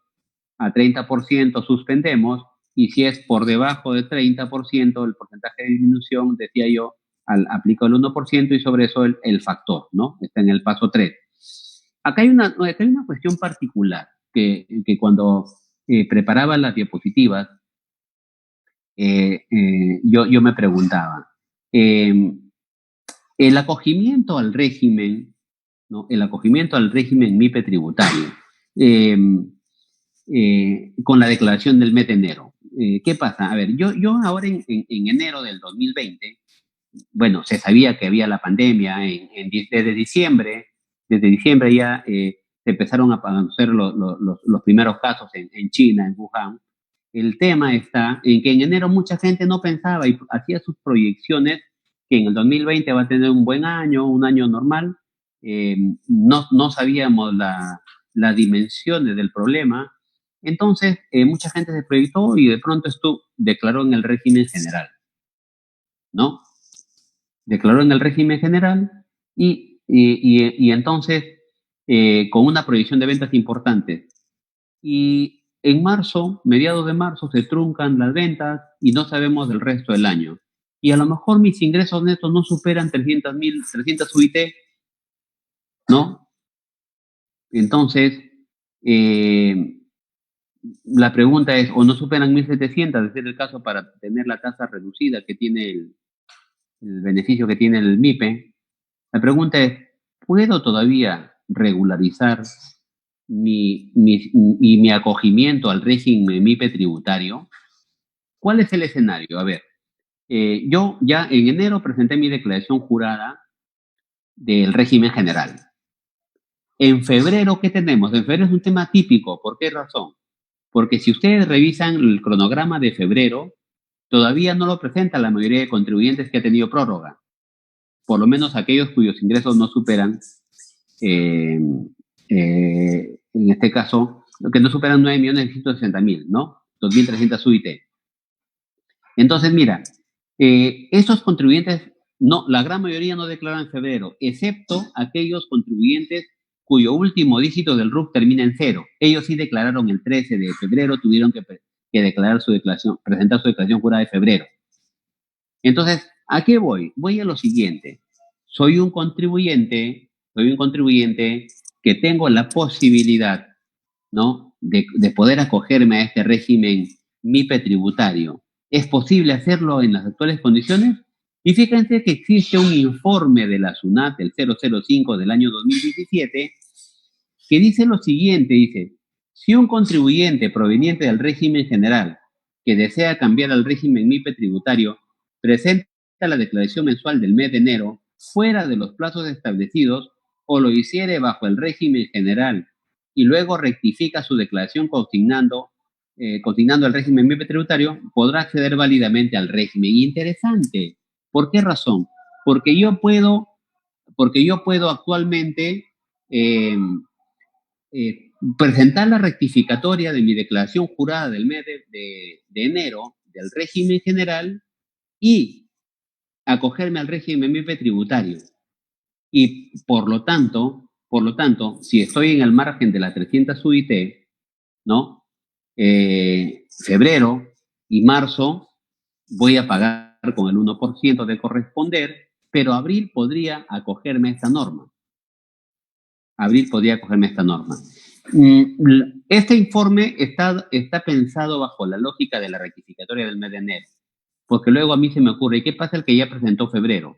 a 30%, suspendemos, y si es por debajo de 30%, el porcentaje de disminución, decía yo, aplico el 1% y sobre eso el factor, ¿no? Está en el paso 3. Acá hay una cuestión particular que cuando preparaba las diapositivas, yo me preguntaba, el acogimiento al régimen, ¿no? El acogimiento al régimen MIPE tributario, con la declaración del mes de enero. ¿Qué pasa? A ver, yo ahora en enero del 2020, bueno, se sabía que había la pandemia desde diciembre ya se empezaron a conocer los primeros casos en China, en Wuhan. El tema está en que en enero mucha gente no pensaba y hacía sus proyecciones que en el 2020 va a tener un buen año, un año normal. No sabíamos las dimensiones del problema. Entonces, mucha gente se proyectó y de pronto esto declaró en el régimen general, ¿no? Declaró en el régimen general y entonces con una proyección de ventas importantes. Y en marzo, mediados de marzo, se truncan las ventas y no sabemos del resto del año. Y a lo mejor mis ingresos netos no superan 300 UIT, ¿no? Entonces, la pregunta es, o no superan 1.700, de ser el caso para tener la tasa reducida que tiene el beneficio que tiene el MIPE. La pregunta es, ¿puedo todavía regularizar mi acogimiento al régimen MIPE tributario? ¿Cuál es el escenario? A ver, yo ya en enero presenté mi declaración jurada del régimen general. En febrero, ¿qué tenemos? En febrero es un tema típico. ¿Por qué razón? Porque si ustedes revisan el cronograma de febrero, todavía no lo presenta la mayoría de contribuyentes que ha tenido prórroga. Por lo menos aquellos cuyos ingresos no superan, en este caso, que no superan 9.160.000, ¿no? 2.300 UIT. Entonces, mira, esos contribuyentes, no, la gran mayoría no declaran en febrero, excepto aquellos contribuyentes cuyo último dígito del RUC termina en 0. Ellos sí declararon el 13 de febrero, tuvieron que declarar su declaración, presentar su declaración jurada de febrero. Entonces, ¿a qué voy? Voy a lo siguiente. Soy un contribuyente que tengo la posibilidad, ¿no?, de poder acogerme a este régimen MIPE tributario. ¿Es posible hacerlo en las actuales condiciones? Y fíjense que existe un informe de la SUNAT, el 005 del año 2017, que dice lo siguiente, dice, si un contribuyente proveniente del régimen general que desea cambiar al régimen MIPE tributario, presenta la declaración mensual del mes de enero fuera de los plazos establecidos o lo hiciere bajo el régimen general y luego rectifica su declaración consignando el régimen MIPE tributario, podrá acceder válidamente al régimen. Interesante. ¿Por qué razón? Porque yo puedo actualmente presentar la rectificatoria de mi declaración jurada del mes de enero del régimen general y acogerme al régimen MIPE tributario. Y por lo tanto, si estoy en el margen de las 300 UIT, ¿no? Febrero y marzo voy a pagar con el 1% de corresponder, pero abril podría acogerme a esta norma. Este informe está pensado bajo la lógica de la rectificatoria del mes de enero, porque luego a mí se me ocurre, ¿y qué pasa el que ya presentó febrero?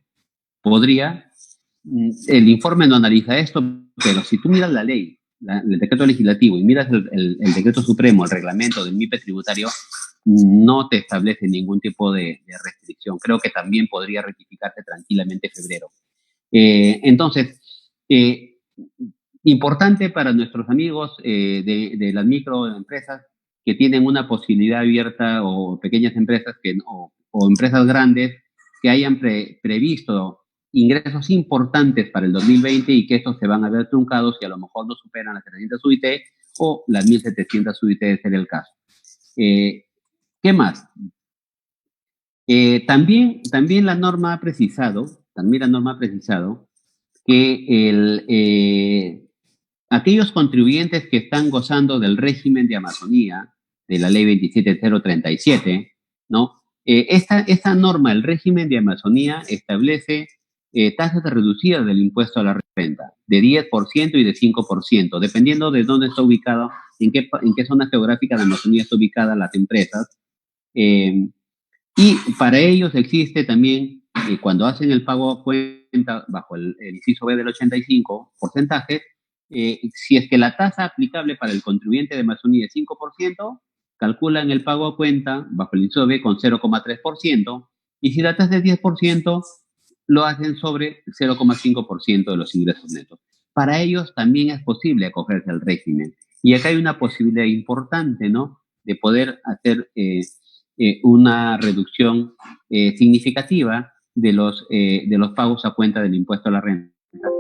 El informe no analiza esto, pero si tú miras la ley, el decreto legislativo y miras el decreto supremo, el reglamento del MIPE tributario, no te establece ningún tipo de restricción. Creo que también podría rectificarse tranquilamente febrero. Entonces, importante para nuestros amigos de las microempresas que tienen una posibilidad abierta, o pequeñas empresas o empresas grandes que hayan previsto ingresos importantes para el 2020 y que estos se van a ver truncados y a lo mejor no superan las 300 UIT o las 1.700 UIT de ser el caso. ¿Qué más? También la norma ha precisado que aquellos contribuyentes que están gozando del régimen de Amazonía, de la ley 27037, ¿no? Esta norma, el régimen de Amazonía, establece tasas reducidas del impuesto a la renta, de 10% y de 5%, dependiendo de dónde está ubicado, en qué zona geográfica de Amazonía está ubicada las empresas. Y para ellos existe también, cuando hacen el pago a cuenta bajo el inciso B del 85 porcentaje, si es que la tasa aplicable para el contribuyente de Amazonía es 5%, calculan el pago a cuenta bajo el inciso B con 0,3%, y si la tasa es 10%, lo hacen sobre 0,5% de los ingresos netos. Para ellos también es posible acogerse al régimen. Y acá hay una posibilidad importante, ¿no?, de poder hacer una reducción significativa de los pagos a cuenta del impuesto a la renta.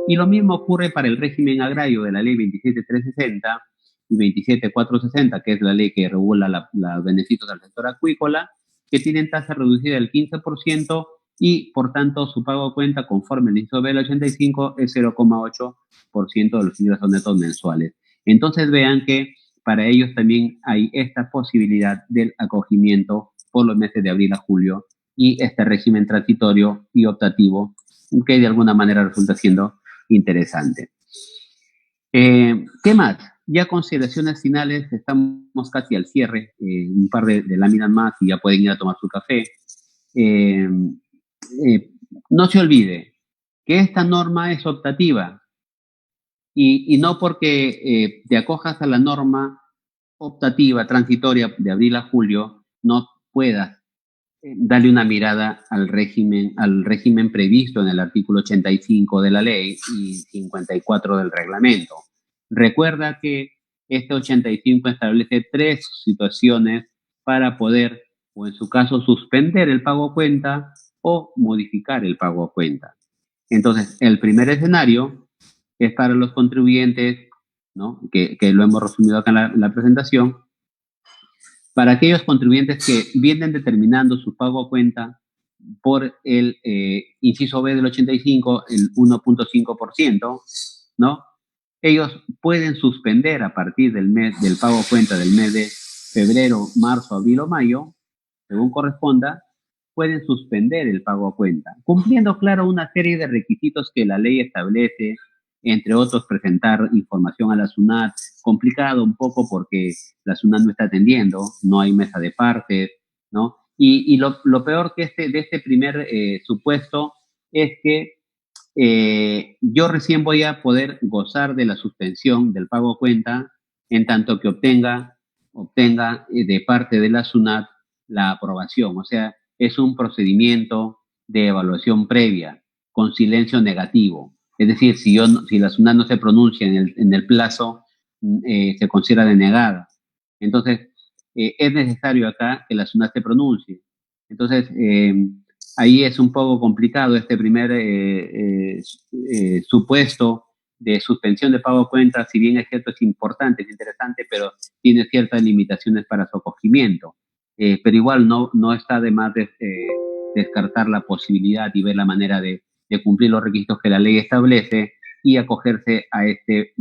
Y lo mismo ocurre para el régimen agrario de la ley 27360 y 27460, que es la ley que regula los beneficios del sector acuícola, que tienen tasa reducida del 15% y, por tanto, su pago a cuenta conforme el inciso B del 85 es 0,8% de los ingresos netos mensuales. Entonces vean que para ellos también hay esta posibilidad del acogimiento por los meses de abril a julio y este régimen transitorio y optativo que de alguna manera resulta siendo interesante. ¿Qué más? Ya consideraciones finales, estamos casi al cierre, un par de láminas más y ya pueden ir a tomar su café. No se olvide que esta norma es optativa y no porque te acojas a la norma optativa, transitoria de abril a julio, no puedas darle una mirada al régimen previsto en el artículo 85 de la ley y 54 del reglamento. Recuerda que este 85 establece 3 situaciones para poder, o en su caso, suspender el pago a cuenta o modificar el pago a cuenta. Entonces, el primer escenario es para los contribuyentes, ¿no?, que lo hemos resumido acá en la presentación, para aquellos contribuyentes que vienen determinando su pago a cuenta por el inciso B del 85, el 1.5%, ¿no? Ellos pueden suspender a partir del pago a cuenta del mes de febrero, marzo, abril o mayo, según corresponda, pueden suspender el pago a cuenta, cumpliendo, claro, una serie de requisitos que la ley establece, entre otros, presentar información a la SUNAT, complicado un poco porque la SUNAT no está atendiendo, no hay mesa de partes, ¿no? Y lo peor que de este primer supuesto es que yo recién voy a poder gozar de la suspensión del pago a cuenta en tanto que obtenga de parte de la SUNAT la aprobación. O sea, es un procedimiento de evaluación previa con silencio negativo. Es decir, si la SUNAT no se pronuncia en el plazo, se considera denegada. Entonces, es necesario acá que la SUNAT se pronuncie. Entonces, ahí es un poco complicado este primer supuesto de suspensión de pago a cuenta. Si bien es cierto, es importante, es interesante, pero tiene ciertas limitaciones para su acogimiento. Pero igual no está de más descartar la posibilidad y ver la manera de cumplir los requisitos que la ley establece y acogerse a este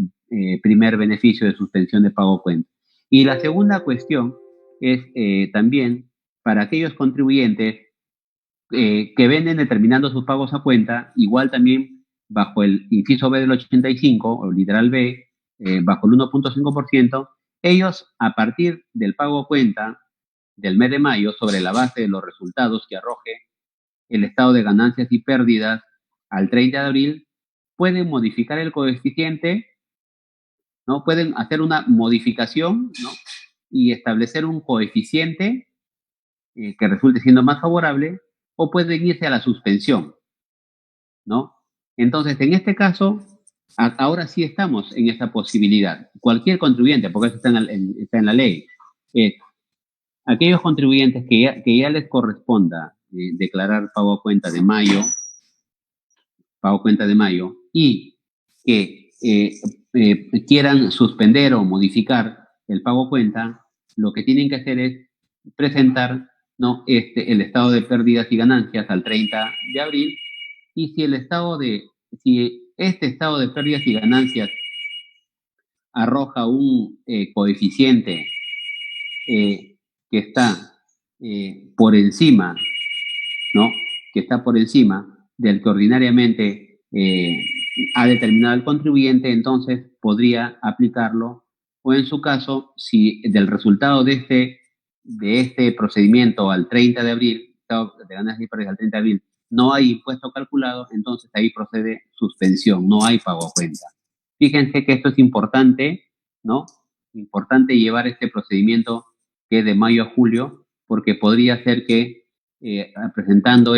primer beneficio de suspensión de pago a cuenta. Y la segunda cuestión es también para aquellos contribuyentes que venden determinando sus pagos a cuenta, igual también bajo el inciso B del 85 o literal B, bajo el 1.5%, ellos a partir del pago a cuenta del mes de mayo, sobre la base de los resultados que arroje el estado de ganancias y pérdidas al 30 de abril, pueden modificar el coeficiente, ¿no? Pueden hacer una modificación, ¿no?, y establecer un coeficiente que resulte siendo más favorable, o pueden irse a la suspensión, ¿no? Entonces, en este caso, ahora sí estamos en esa posibilidad. Cualquier contribuyente, porque eso está en la ley, aquellos contribuyentes que ya les corresponda declarar pago a cuenta de mayo, y que quieran suspender o modificar el pago a cuenta, lo que tienen que hacer es presentar, ¿no?, el estado de pérdidas y ganancias al 30 de abril, y si este estado de pérdidas y ganancias arroja un coeficiente que está por encima, ¿no?, que está por encima del que ordinariamente ha determinado el contribuyente, entonces podría aplicarlo, o en su caso, si del resultado de este procedimiento al 30 de abril, de ganancias y pérdidas al 30 de abril, no hay impuesto calculado, entonces ahí procede suspensión, no hay pago a cuenta. Fíjense que esto es importante, ¿no? Importante llevar este procedimiento que es de mayo a julio, porque podría ser que presentando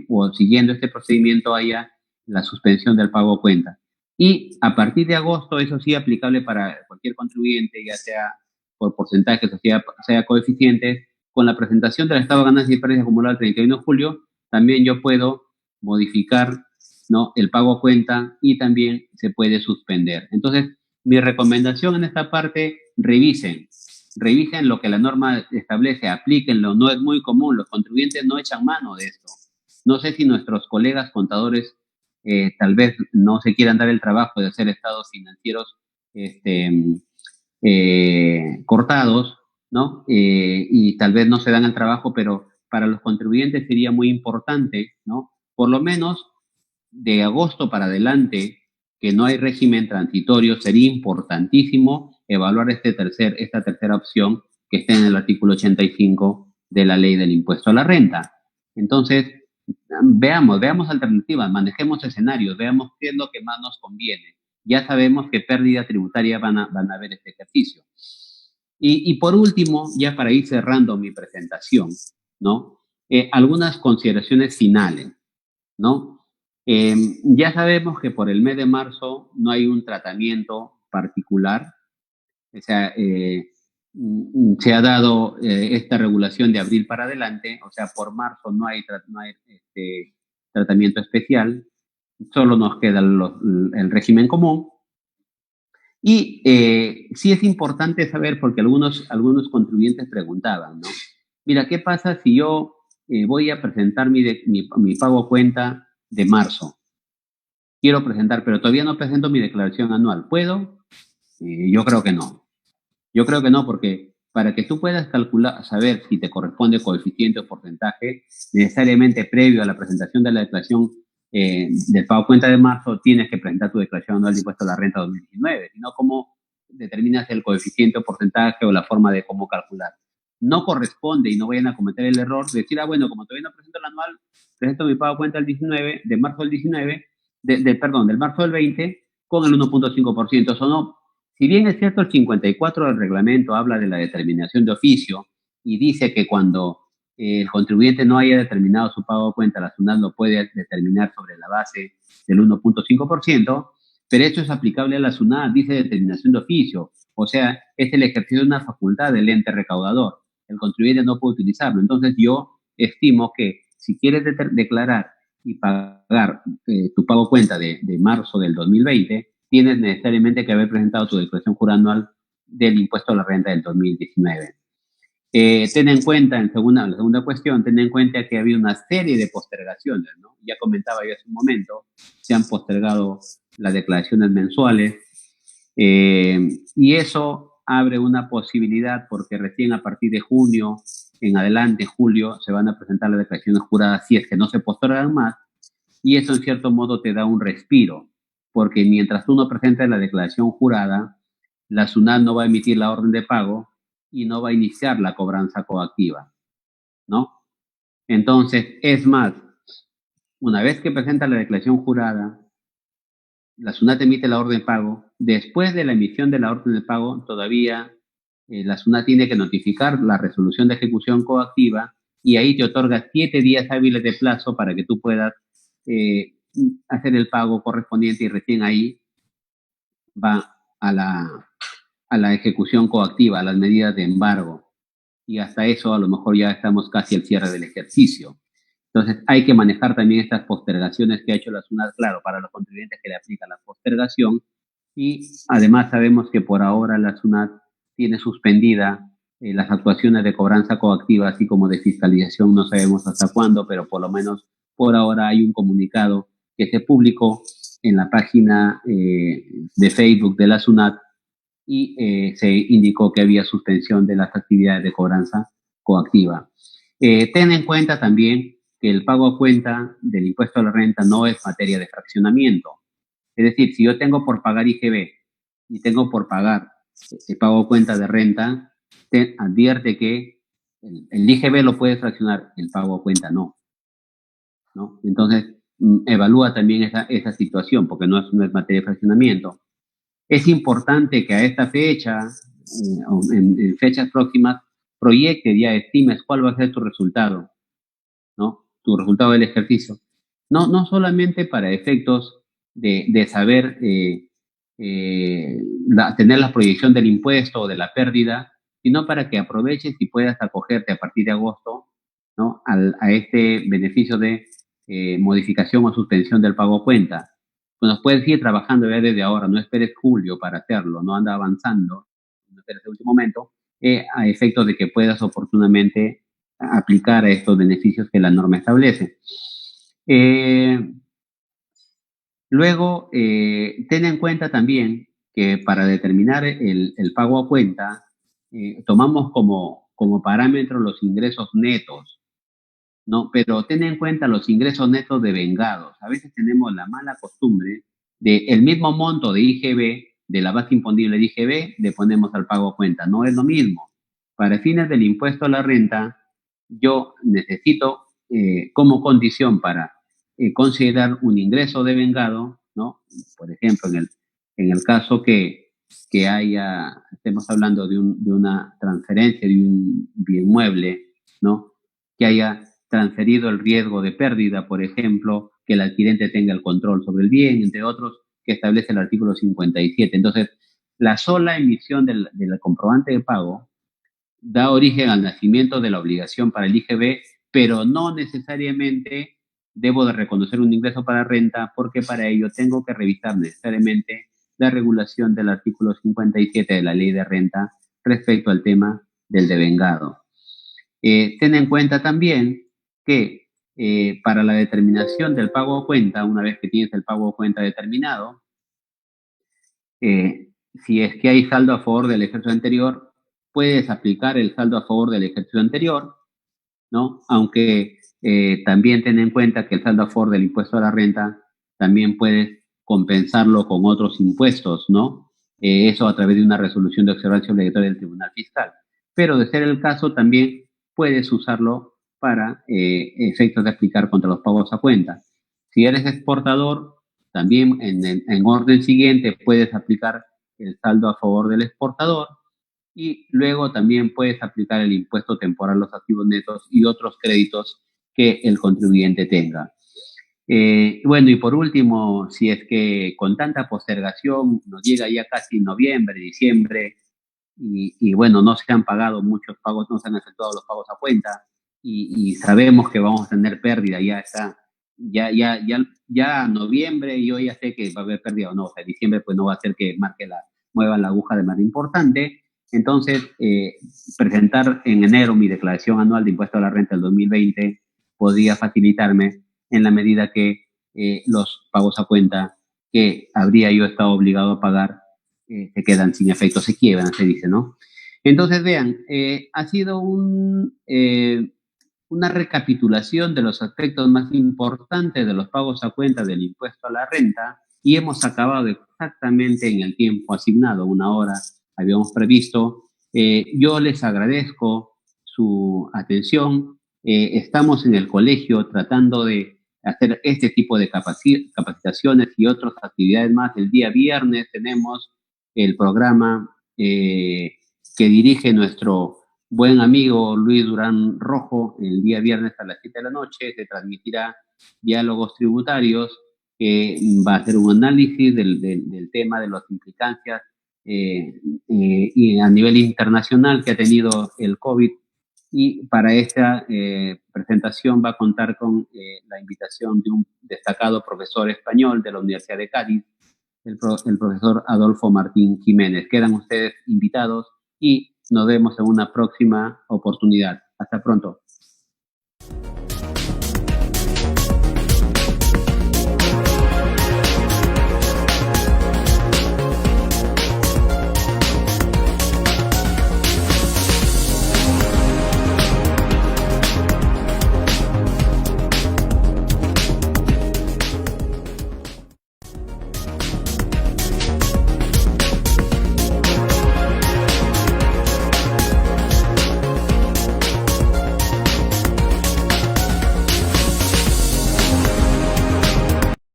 o siguiendo este procedimiento haya la suspensión del pago a cuenta. Y a partir de agosto, eso sí aplicable para cualquier contribuyente, ya sea por porcentajes o sea coeficientes, con la presentación del estado de ganancias y pérdidas acumulado el 31 de julio, también yo puedo modificar, ¿no?, el pago a cuenta y también se puede suspender. Entonces, mi recomendación en esta parte, revisen lo que la norma establece, aplíquenlo, no es muy común, los contribuyentes no echan mano de esto. No sé si nuestros colegas contadores tal vez no se quieran dar el trabajo de hacer estados financieros cortados, ¿no? Y tal vez no se dan el trabajo, pero para los contribuyentes sería muy importante, ¿no? Por lo menos de agosto para adelante, que no hay régimen transitorio, sería importantísimo evaluar esta tercera opción que está en el artículo 85 de la ley del impuesto a la renta. Entonces, veamos alternativas, manejemos escenarios, veamos qué es lo que más nos conviene. Ya sabemos que pérdida tributaria van a ver este ejercicio. Y por último, ya para ir cerrando mi presentación, ¿no? Algunas consideraciones finales, ¿no? Ya sabemos que por el mes de marzo no hay un tratamiento particular, o sea, se ha dado esta regulación de abril para adelante, o sea, por marzo no hay tratamiento especial, solo nos queda el régimen común. Y sí es importante saber, porque algunos contribuyentes preguntaban, ¿no? Mira, ¿qué pasa si yo voy a presentar mi pago a cuenta de marzo? Quiero presentar, pero todavía no presento mi declaración anual. ¿Puedo? Yo creo que no. Yo creo que no, porque para que tú puedas calcular, saber si te corresponde coeficiente o porcentaje, necesariamente previo a la presentación de la declaración del pago cuenta de marzo, tienes que presentar tu declaración anual de impuesto a la renta 2019, sino cómo determinas el coeficiente o porcentaje o la forma de cómo calcular. No corresponde, y no vayan a cometer el error de decir, bueno, como todavía no presento el anual, presento mi pago cuenta de marzo del 19, del marzo del 20 con el 1.5%. Eso no. Si bien es cierto, el 54 del reglamento habla de la determinación de oficio y dice que cuando el contribuyente no haya determinado su pago a cuenta, la SUNAT lo puede determinar sobre la base del 1.5%, pero esto es aplicable a la SUNAT, dice determinación de oficio, o sea, es el ejercicio de una facultad del ente recaudador. El contribuyente no puede utilizarlo. Entonces yo estimo que si quieres declarar y pagar tu pago cuenta de marzo del 2020, tienes necesariamente que haber presentado tu declaración jurada anual del impuesto a la renta del 2019. Ten en cuenta, la segunda cuestión, ten en cuenta que ha habido una serie de postergaciones, ¿no? Ya comentaba yo hace un momento, se han postergado las declaraciones mensuales y eso abre una posibilidad porque recién a partir de junio en adelante, julio, se van a presentar las declaraciones juradas si es que no se postergan más, y eso en cierto modo te da un respiro, porque mientras tú no presentes la declaración jurada, la SUNAT no va a emitir la orden de pago y no va a iniciar la cobranza coactiva, ¿no? Entonces, es más, una vez que presenta la declaración jurada, la SUNAT emite la orden de pago. Después de la emisión de la orden de pago, todavía la SUNAT tiene que notificar la resolución de ejecución coactiva y ahí te otorga 7 días hábiles de plazo para que tú puedas hacer el pago correspondiente y recién ahí va a la ejecución coactiva, a las medidas de embargo. Y hasta eso a lo mejor ya estamos casi al cierre del ejercicio. Entonces hay que manejar también estas postergaciones que ha hecho la SUNAT, claro, para los contribuyentes que le aplican la postergación. Y además sabemos que por ahora la SUNAT tiene suspendida las actuaciones de cobranza coactiva, así como de fiscalización, no sabemos hasta cuándo, pero por lo menos por ahora hay un comunicado que se publicó en la página de Facebook de la SUNAT y se indicó que había suspensión de las actividades de cobranza coactiva. Ten en cuenta también que el pago a cuenta del impuesto a la renta no es materia de fraccionamiento. Es decir, si yo tengo por pagar IGB y tengo por pagar el pago a cuenta de renta, te advierte que el IGB lo puede fraccionar, el pago a cuenta no. Entonces, evalúa también esa situación, porque no es materia de fraccionamiento. Es importante que a esta fecha, o en fechas próximas, proyectes, ya estimes cuál va a ser tu resultado, ¿no? Tu resultado del ejercicio. No solamente para efectos de saber tener la proyección del impuesto o de la pérdida, sino para que aproveches y puedas acogerte a partir de agosto, ¿no? a este beneficio de modificación o suspensión del pago a cuenta. Pues puedes ir trabajando ya desde ahora, no esperes julio para hacerlo, no anda avanzando, no esperes el último momento, a efectos de que puedas oportunamente aplicar a estos beneficios que la norma establece. Luego, ten en cuenta también que para determinar el pago a cuenta, tomamos como parámetro los ingresos netos, ¿no? Pero ten en cuenta los ingresos netos devengados. A veces tenemos la mala costumbre de el mismo monto de IGB, de la base imponible de IGB, le ponemos al pago a cuenta. No es lo mismo. Para fines del impuesto a la renta, yo necesito como condición para considerar un ingreso devengado, ¿no? Por ejemplo, en el caso que estemos hablando de una transferencia de un bien mueble, ¿no? Que haya transferido el riesgo de pérdida, por ejemplo, que el adquirente tenga el control sobre el bien, entre otros, que establece el artículo 57. Entonces, la sola emisión del comprobante de pago da origen al nacimiento de la obligación para el IGB, pero no necesariamente debo de reconocer un ingreso para renta, porque para ello tengo que revisar necesariamente la regulación del artículo 57 de la ley de renta respecto al tema del devengado. Ten en cuenta también que para la determinación del pago a cuenta, una vez que tienes el pago a cuenta determinado, si es que hay saldo a favor del ejercicio anterior, puedes aplicar el saldo a favor del ejercicio anterior, ¿no? Aunque también ten en cuenta que el saldo a favor del impuesto a la renta también puedes compensarlo con otros impuestos, ¿no? Eso a través de una resolución de observancia obligatoria del Tribunal Fiscal. Pero de ser el caso, también puedes usarlo para efectos de aplicar contra los pagos a cuenta. Si eres exportador, también en orden siguiente puedes aplicar el saldo a favor del exportador y luego también puedes aplicar el impuesto temporal a los activos netos y otros créditos que el contribuyente tenga. Bueno, y por último, si es que con tanta postergación nos llega ya casi noviembre, diciembre, y bueno, no se han pagado muchos pagos, no se han efectuado los pagos a cuenta, y sabemos que vamos a tener pérdida, ya noviembre yo ya sé que va a haber pérdida o no, o sea, diciembre pues no va a ser que mueva la aguja de manera importante. Entonces, presentar en enero mi declaración anual de impuesto a la renta del 2020 podría facilitarme en la medida que los pagos a cuenta que habría yo estado obligado a pagar se quedan sin efecto, se quiebran, se dice, ¿no? Entonces, vean, ha sido una recapitulación de los aspectos más importantes de los pagos a cuenta del impuesto a la renta y hemos acabado exactamente en el tiempo asignado, 1 hora habíamos previsto. Yo les agradezco su atención. Estamos en el colegio tratando de hacer este tipo de capacitaciones y otras actividades más. El día viernes tenemos el programa que dirige nuestro buen amigo Luis Durán Rojo. El día viernes a las 7 de la noche se transmitirá Diálogos Tributarios, que va a hacer un análisis del tema de las implicancias y a nivel internacional que ha tenido el COVID. Y para esta presentación va a contar con la invitación de un destacado profesor español de la Universidad de Cádiz, el profesor Adolfo Martín Jiménez. Quedan ustedes invitados y nos vemos en una próxima oportunidad. Hasta pronto.